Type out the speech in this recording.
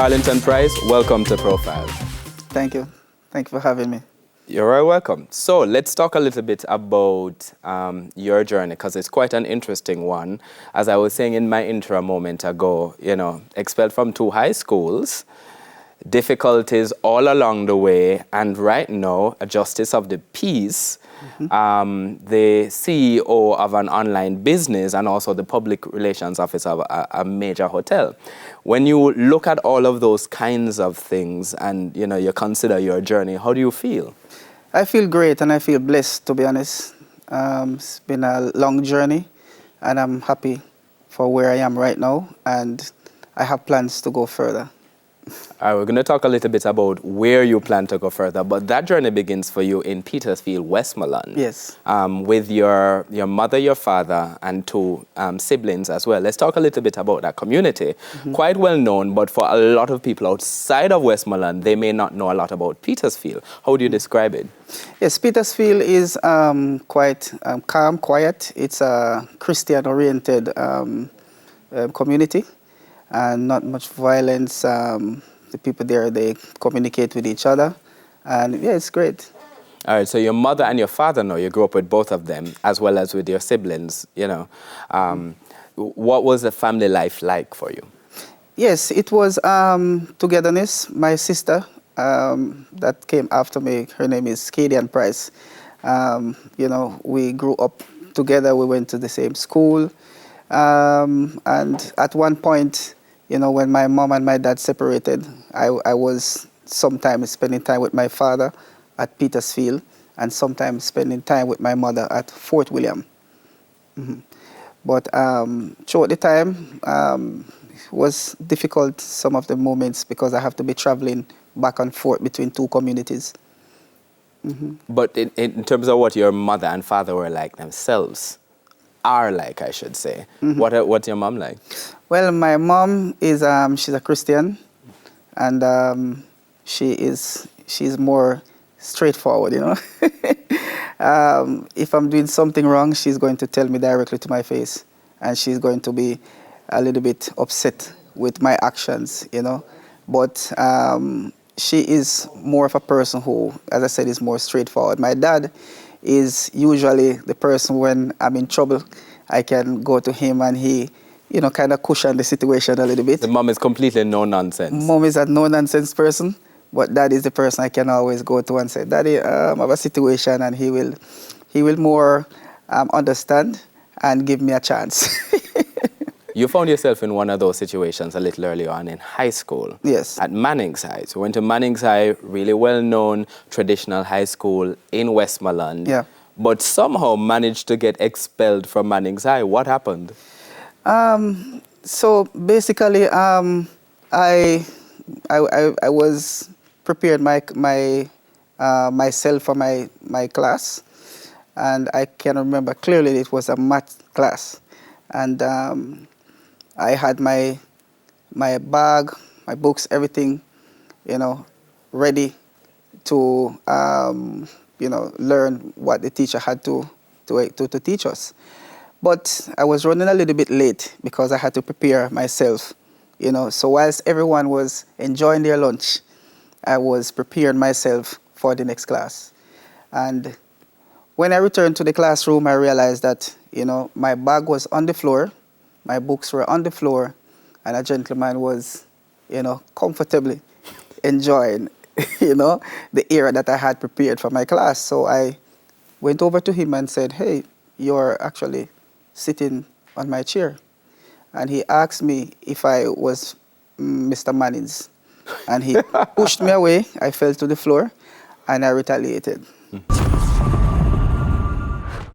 Carlington Pryce, welcome to Profile. Thank you. Thank you for having me. You're very welcome. So let's talk a little bit about your journey, because it's quite an interesting one. As I was saying in my intro a moment ago, you know, expelled from 2 high schools, difficulties all along the way, and right now, a justice of the peace, the CEO of an online business, and also the public relations officer of a major hotel. When you look at all of those kinds of things and, you know, you consider your journey, how do you feel? I feel great and I feel blessed, to be honest. It's been a long journey and I'm happy for where I am right now, and I have plans to go further. All right, we're going to talk a little bit about where you plan to go further, but that journey begins for you in Petersfield, Westmoreland. Yes. With your mother, your father, and 2 siblings as well. Let's talk a little bit about that community. Quite well known, but for a lot of people outside of Westmoreland, they may not know a lot about Petersfield. How would you describe it? Yes, Petersfield is quite calm, quiet. It's a Christian-oriented community. And not much violence. The people there, they communicate with each other. And yeah, it's great. All right, so your mother and your father know, you grew up with both of them, as well as with your siblings, you know. What was the family life like for you? Yes, it was togetherness. My sister that came after me, her name is Carlington Pryce. You know, we grew up together. We went to the same school. And at one point, you know, when my mom and my dad separated, I was sometimes spending time with my father at Petersfield and sometimes spending time with my mother at Fort William. But throughout the time, it was difficult, some of the moments, because I have to be traveling back and forth between 2 communities. But in terms of what your mother and father were like themselves, are like, I should say. What's your mom like? Well, my mom is she's a Christian, and she's more straightforward, you know. If I'm doing something wrong, she's going to tell me directly to my face, and she's going to be a little bit upset with my actions, you know. But she is more of a person who, as I said, is more straightforward. My dad is usually the person, when I'm in trouble, I can go to him and he, you know, kind of cushion the situation a little bit. The mom is completely no nonsense. Mom is a no nonsense person, but dad is the person I can always go to and say, Daddy, I have a situation, and he will more understand and give me a chance. You found yourself in one of those situations a little early on in high school. Yes. At Manning's High. So you went to Manning's High, really well-known traditional high school in Westmoreland. Yeah. But somehow managed to get expelled from Manning's High. What happened? So basically, I was prepared myself for my class, and I can remember clearly it was a math class, and I had my bag, my books, everything, you know, ready to you know, learn what the teacher had to teach us. But I was running a little bit late because I had to prepare myself, you know. So whilst everyone was enjoying their lunch, I was preparing myself for the next class. And when I returned to the classroom, I realized that, you know, my bag was on the floor, my books were on the floor, and a gentleman was, you know, comfortably enjoying, you know, the area that I had prepared for my class. So I went over to him and said, hey, you're actually sitting on my chair. And he asked me if I was Mr. Manning's. And he pushed me away. I fell to the floor, and I retaliated.